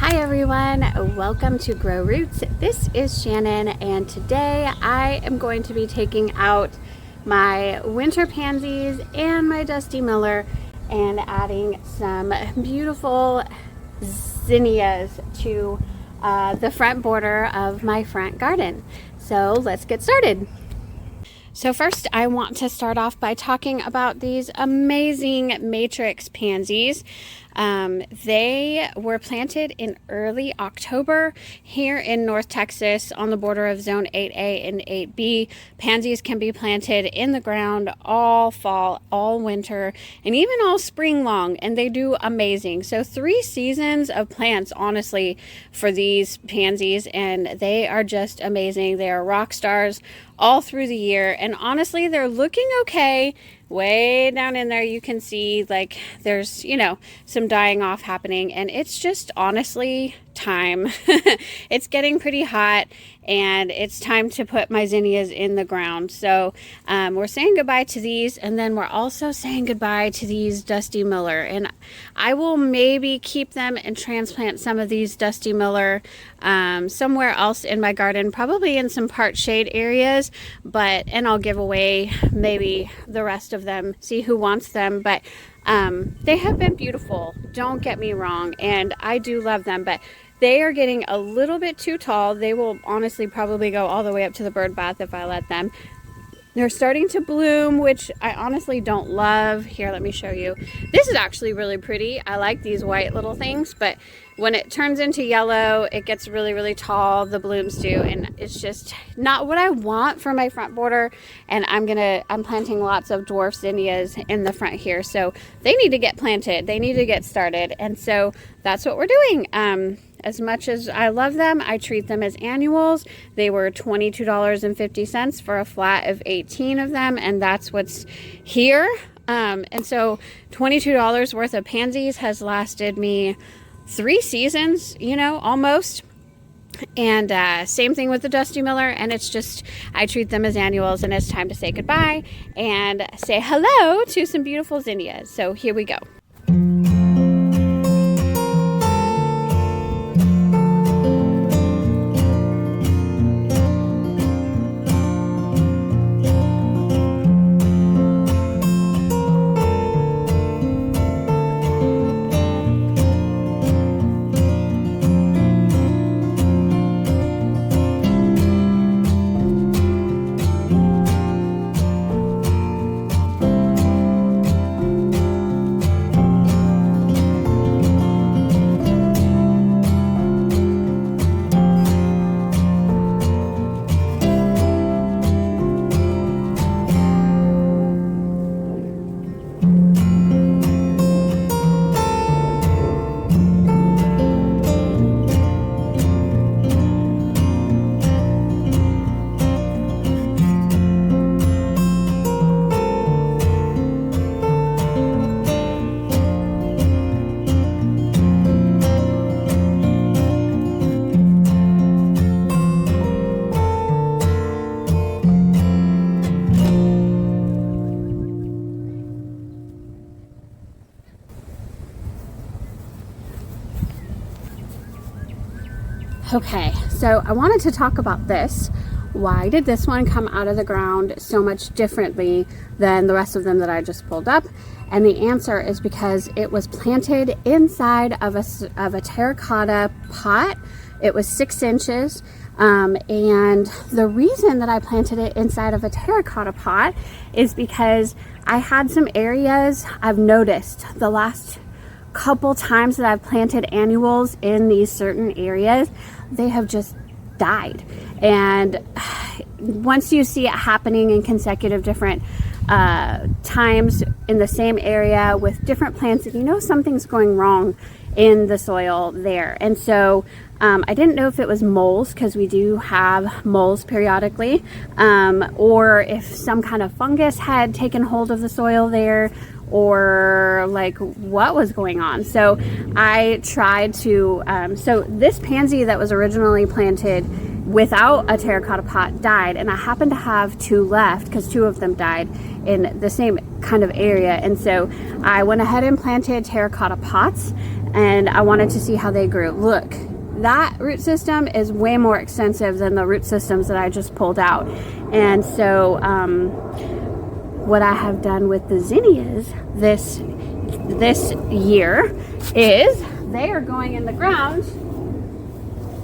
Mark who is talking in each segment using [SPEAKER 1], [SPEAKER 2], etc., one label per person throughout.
[SPEAKER 1] Hi everyone, welcome to Grow Roots. This is Shannon and today I am going to be taking out my winter pansies and my dusty miller and adding some beautiful zinnias to the front border of my front garden. So let's get started. So first I want to start off by talking about these amazing matrix pansies. They were planted in early October here in North Texas on the border of Zone 8A and 8B. Pansies can be planted in the ground all fall, all winter, and even all spring long, and they do amazing. So 3 seasons of plants, honestly, for these pansies, and they are just amazing. They are rock stars all through the year, and honestly, they're looking okay. Way down in there you can see like there's, some dying off happening, and it's just honestly time. It's getting pretty hot and it's time to put my zinnias in the ground. So we're saying goodbye to these, and then we're also saying goodbye to these dusty miller, and I will maybe keep them and transplant some of these dusty miller somewhere else in my garden, probably in some part shade areas, and I'll give away maybe the rest of them, see who wants them. But they have been beautiful, don't get me wrong, and I do love them, but they are getting a little bit too tall. They will honestly probably go all the way up to the bird bath if I let them. They're starting to bloom, which I honestly don't love. Here, let me show you. This is actually really pretty. I like these white little things, but when it turns into yellow, it gets really, really tall. The blooms do, and it's just not what I want for my front border. And I'm planting lots of dwarf zinnias in the front here, so they need to get planted. They need to get started, and so that's what we're doing. As much as I love them, I treat them as annuals. They were $22.50 for a flat of 18 of them, and that's what's here. And so $22 worth of pansies has lasted me 3 seasons, almost. And same thing with the dusty miller, and it's just, I treat them as annuals, and it's time to say goodbye and say hello to some beautiful zinnias. So here we go. Okay, so I wanted to talk about this. Why did this one come out of the ground so much differently than the rest of them that I just pulled up? And the answer is because it was planted inside of a terracotta pot. It was 6 inches. And the reason that I planted it inside of a terracotta pot is because I had some areas I've noticed the last couple times that I've planted annuals in these certain areas, they have just died. And once you see it happening in consecutive different times in the same area with different plants, you know something's going wrong in the soil there. And so I didn't know if it was moles, because we do have moles periodically, or if some kind of fungus had taken hold of the soil there, or like what was going on. So I tried to, so this pansy that was originally planted without a terracotta pot died, and I happened to have 2 left because 2 of them died in the same kind of area. And so I went ahead and planted terracotta pots and I wanted to see how they grew. Look, that root system is way more extensive than the root systems that I just pulled out. And so what I have done with the zinnias this year is they are going in the ground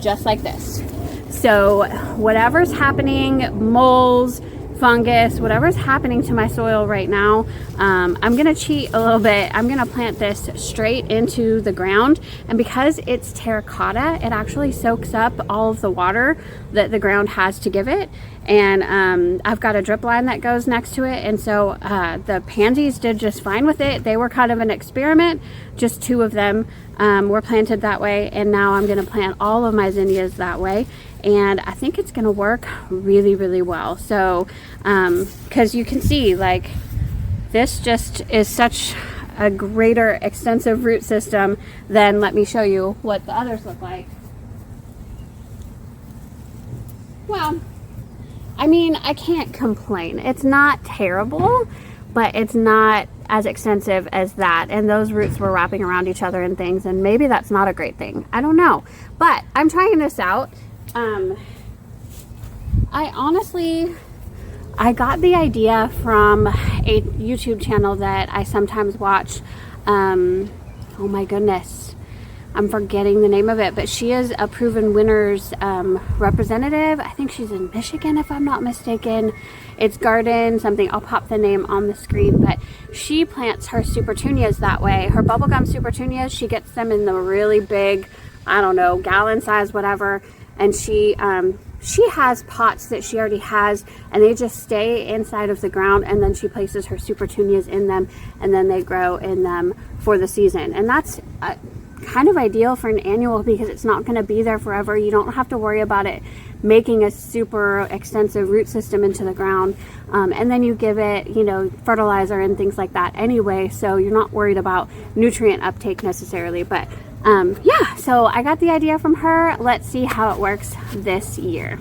[SPEAKER 1] just like this. So whatever's happening, moles, fungus, whatever's happening to my soil right now, I'm gonna cheat a little bit. I'm gonna plant this straight into the ground, and because it's terracotta, it actually soaks up all of the water that the ground has to give it. And I've got a drip line that goes next to it, and so the pansies did just fine with it. They were kind of an experiment. Just 2 of them were planted that way, and now I'm gonna plant all of my zinnias that way. And I think it's gonna work really, really well. So, because you can see, like, this just is such a greater extensive root system than, let me show you what the others look like. Well, I mean, I can't complain. It's not terrible, but it's not as extensive as that. And those roots were wrapping around each other and things, and maybe that's not a great thing. I don't know, but I'm trying this out. I got the idea from a YouTube channel that I sometimes watch. Oh my goodness, I'm forgetting the name of it, but she is a Proven Winners representative. I think she's in Michigan, if I'm not mistaken. It's Garden something. I'll pop the name on the screen, but she plants her supertunias that way. Her bubblegum supertunias, she gets them in the really big, I don't know, gallon size, whatever. And she has pots that she already has, and they just stay inside of the ground, and then she places her supertunias in them, and then they grow in them for the season. And that's kind of ideal for an annual, because it's not going to be there forever. You don't have to worry about it making a super extensive root system into the ground, and then you give it, you know, fertilizer and things like that anyway, so you're not worried about nutrient uptake necessarily. But yeah, so I got the idea from her. Let's see how it works this year.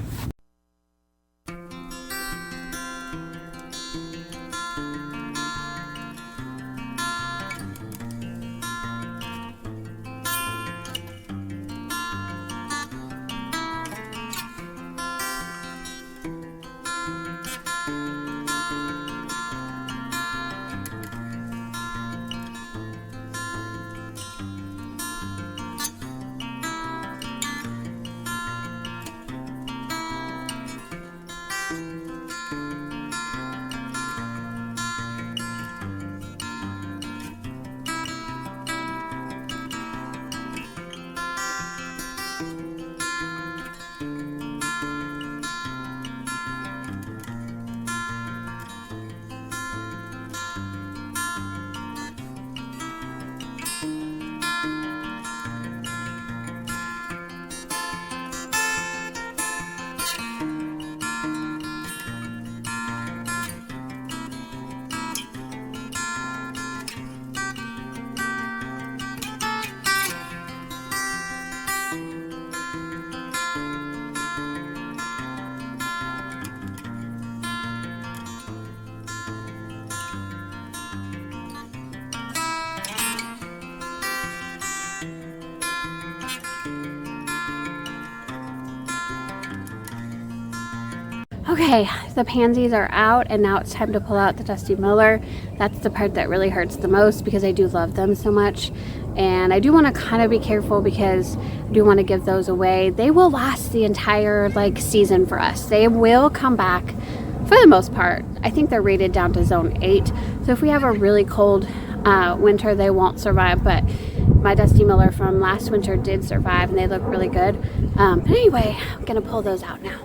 [SPEAKER 1] Okay, the pansies are out, and now it's time to pull out the dusty miller. That's the part that really hurts the most, because I do love them so much, and I do want to kind of be careful, because I do want to give those away. They will last the entire season for us. They will come back for the most part. I think they're rated down to zone 8, so if we have a really cold winter, they won't survive. But my dusty miller from last winter did survive, and they look really good. But anyway, I'm gonna pull those out now.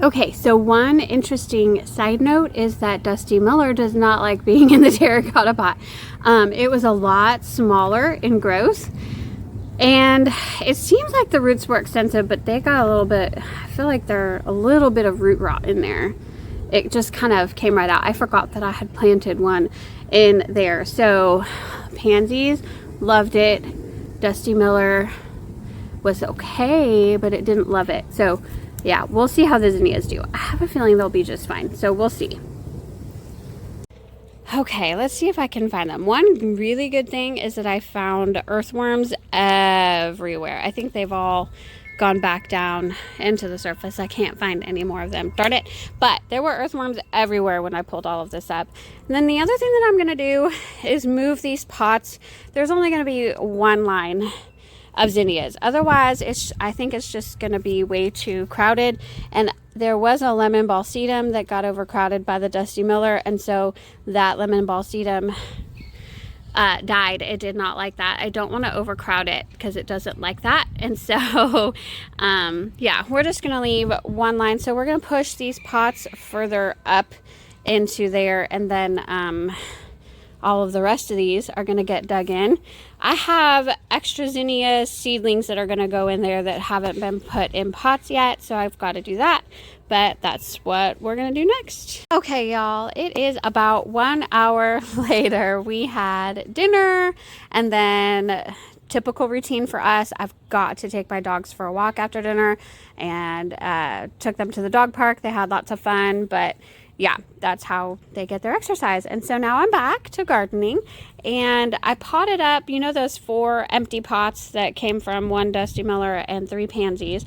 [SPEAKER 1] Okay, so one interesting side note is that Dusty Miller does not like being in the terracotta pot. It was a lot smaller in growth, and it seems like the roots were extensive, but they got a little bit, I feel like they're a little bit of root rot in there. It just kind of came right out. I forgot that I had planted one in there. So Pansies, loved it. Dusty Miller was okay, but it didn't love it. So yeah, we'll see how the zinnias do. I have a feeling they'll be just fine, so we'll see. Okay, let's see if I can find them. One really good thing is that I found earthworms everywhere. I think they've all gone back down into the surface. I can't find any more of them. Darn it. But there were earthworms everywhere when I pulled all of this up. And then the other thing that I'm going to do is move these pots. There's only going to be one line of zinnias. Otherwise, I think it's just going to be way too crowded. And there was a lemon balsedum that got overcrowded by the Dusty Miller, and so that lemon balsedum died. It did not like that. I don't want to overcrowd it because it doesn't like that. And so yeah, we're just going to leave one line. So we're going to push these pots further up into there, and then all of the rest of these are going to get dug in. I have extra zinnia seedlings that are going to go in there that haven't been put in pots yet, so I've got to do that. But that's what we're going to do next. Okay, y'all, it is about 1 hour later. We had dinner, and then typical routine for us, I've got to take my dogs for a walk after dinner, and took them to the dog park. They had lots of fun, but yeah, that's how they get their exercise. And so now I'm back to gardening, and I potted up, you know, those 4 empty pots that came from 1 Dusty Miller and 3 Pansies.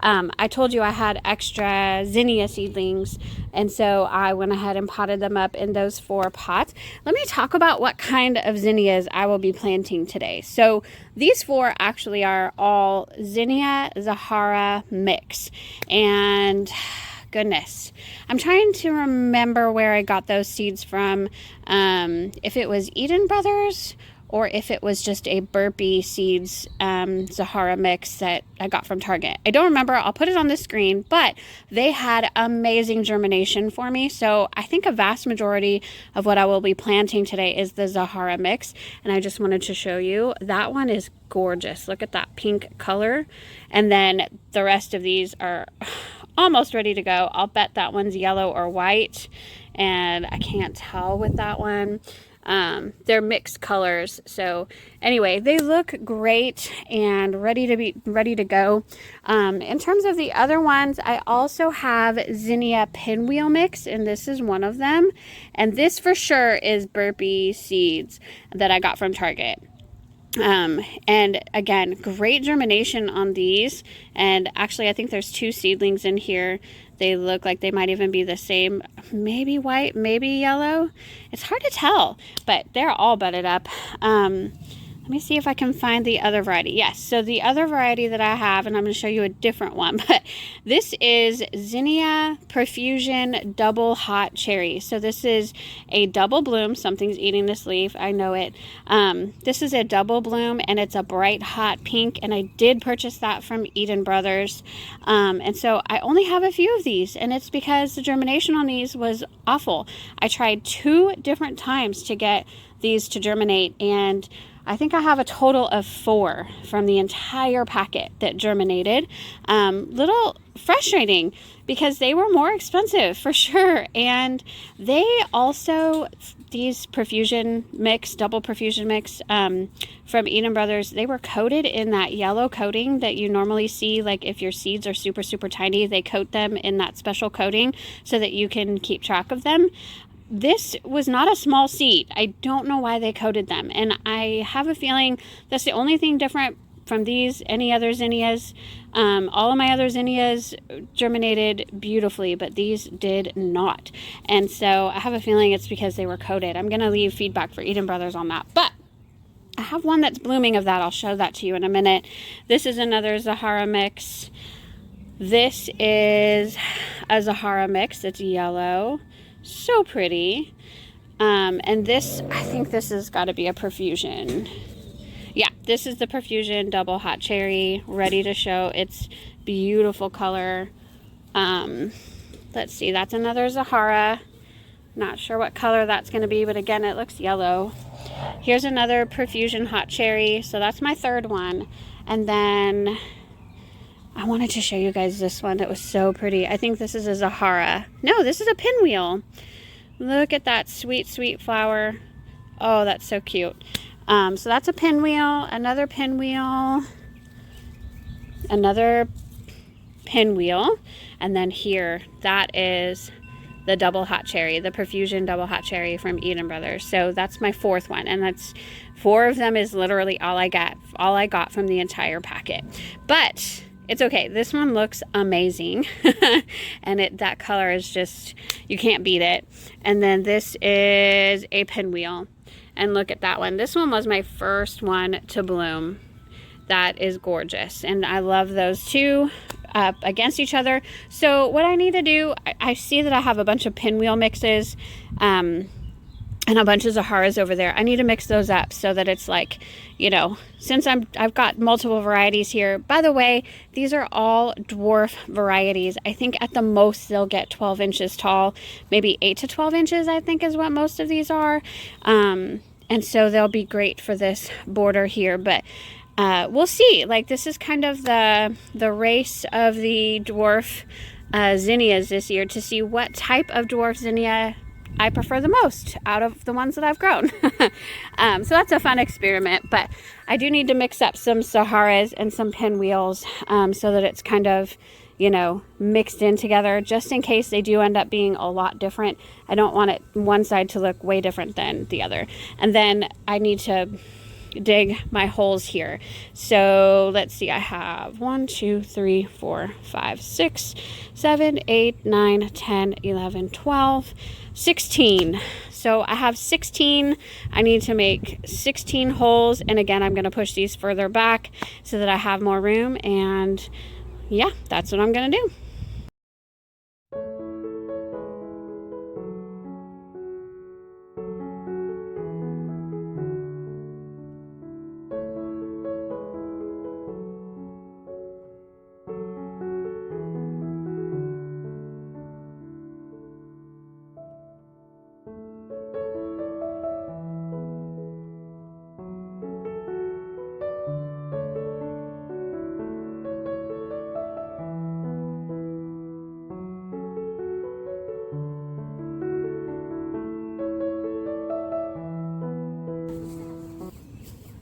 [SPEAKER 1] I told you I had extra zinnia seedlings, and so I went ahead and potted them up in those 4 pots. Let me talk about what kind of zinnias I will be planting today. So these 4 actually are all Zinnia Zahara mix, and goodness, I'm trying to remember where I got those seeds from, if it was Eden Brothers or if it was just a Burpee Seeds Zahara mix that I got from Target. I don't remember. I'll put it on the screen, but they had amazing germination for me. So I think a vast majority of what I will be planting today is the Zahara mix, and I just wanted to show you. That one is gorgeous. Look at that pink color. And then the rest of these are almost ready to go. I'll bet that one's yellow or white, and I can't tell with that one. They're mixed colors. So anyway, they look great and ready to go. In terms of the other ones, I also have Zinnia pinwheel mix, and this is one of them. And this for sure is Burpee Seeds that I got from Target. And again, great germination on these. And actually, I think there's 2 seedlings in here. They look like they might even be the same, maybe white, maybe yellow. It's hard to tell, but they're all budded up. Let me see if I can find the other variety. Yes, so the other variety that I have, and I'm going to show you a different one, but this is Zinnia Profusion Double Hot Cherry. So this is a double bloom. Something's eating this leaf. I know it. This is a double bloom, and it's a bright hot pink, and I did purchase that from Eden Brothers. And so I only have a few of these, and it's because the germination on these was awful. I tried 2 different times to get these to germinate, and I think I have a total of 4 from the entire packet that germinated. Little frustrating because they were more expensive for sure. And they also, these profusion mix, double profusion mix from Eden Brothers, they were coated in that yellow coating that you normally see. Like if your seeds are super, super tiny, they coat them in that special coating so that you can keep track of them. This was not a small seed. I don't know why they coated them. And I have a feeling that's the only thing different from these, any other zinnias. All of my other zinnias germinated beautifully, but these did not. And so I have a feeling it's because they were coated. I'm going to leave feedback for Eden Brothers on that. But I have one that's blooming of that. I'll show that to you in a minute. This is another Zahara mix. This is a Zahara mix. It's yellow. So pretty. And this, I think this has got to be a profusion. Yeah, this is the profusion double hot cherry, ready to show its beautiful color. let's see, that's another Zahara. Not sure what color that's going to be, but again, it looks yellow. Here's another Profusion Hot Cherry. So that's my third one. And then I wanted to show you guys this one. It was so pretty. I think this is a Zahara. No, this is a pinwheel. Look at that sweet, sweet flower. Oh, that's so cute. So that's a pinwheel, another pinwheel, another pinwheel. And then here, that is the double hot cherry, the Profusion double hot cherry from Eden Brothers. So that's my fourth one, and that's 4 of them is literally all I got from the entire packet. But it's okay. This one looks amazing, and that color is just, you can't beat it. And then this is a pinwheel, and look at that one. This one was my first one to bloom. That is gorgeous, and I love those two up against each other. So what I need to do, I see that I have a bunch of pinwheel mixes and a bunch of Zaharas over there. I need to mix those up so that it's like, you know, since I've got multiple varieties here. By the way, these are all dwarf varieties. I think at the most they'll get 12 inches tall, maybe 8 to 12 inches, I think is what most of these are. And so they'll be great for this border here, but we'll see. Like, this is kind of the race of the dwarf zinnias this year, to see what type of dwarf zinnia I prefer the most out of the ones that I've grown. So that's a fun experiment, but I do need to mix up some Zaharas and some pinwheels so that it's kind of, you know, mixed in together, just in case they do end up being a lot different. I don't want one side to look way different than the other. And then I need to dig my holes here. So let's see, I have 1, 2, 3, 4, 5, 6, 7, 8, 9, 10, 11, 12, 16. So I have 16. I need to make 16 holes, and again, I'm going to push these further back so that I have more room, and yeah, that's what I'm going to do.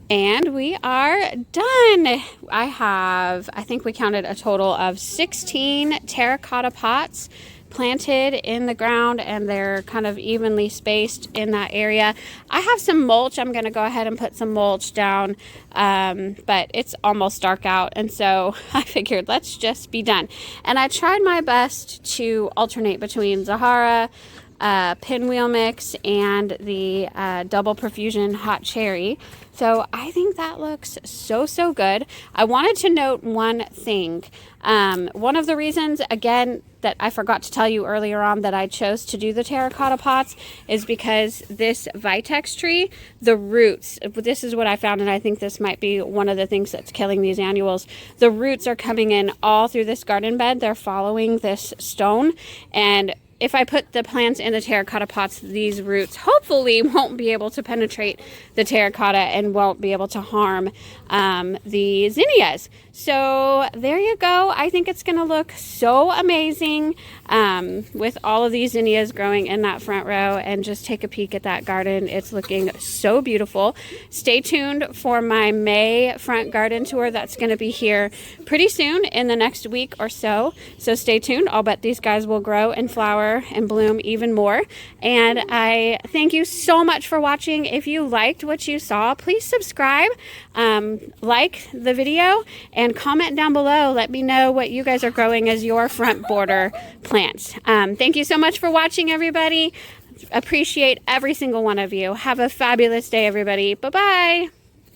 [SPEAKER 1] And we are done. I think we counted a total of 16 terracotta pots planted in the ground, and they're kind of evenly spaced in that area. I have some mulch. I'm going to go ahead and put some mulch down, but it's almost dark out, and so I figured let's just be done. And I tried my best to alternate between Zahara, pinwheel mix, and the double Profusion hot cherry. So I think that looks so good. I wanted to note one thing. One of the reasons, again, that I forgot to tell you earlier on that I chose to do the terracotta pots is because this vitex tree, the roots, this is what I found, and I think this might be one of the things that's killing these annuals. The roots are coming in all through this garden bed. They're following this stone, and if I put the plants in the terracotta pots, these roots hopefully won't be able to penetrate the terracotta and won't be able to harm the zinnias. So there you go. I think it's going to look so amazing with all of these zinnias growing in that front row. And just take a peek at that garden. It's looking so beautiful. Stay tuned for my May front garden tour. That's going to be here pretty soon in the next week or so. So stay tuned. I'll bet these guys will grow and flower and bloom even more. And I thank you so much for watching. If you liked what you saw, please subscribe, like the video, and comment down below. Let me know what you guys are growing as your front border plants. Thank you so much for watching, everybody. Appreciate every single one of you. Have a fabulous day, everybody. Bye-bye.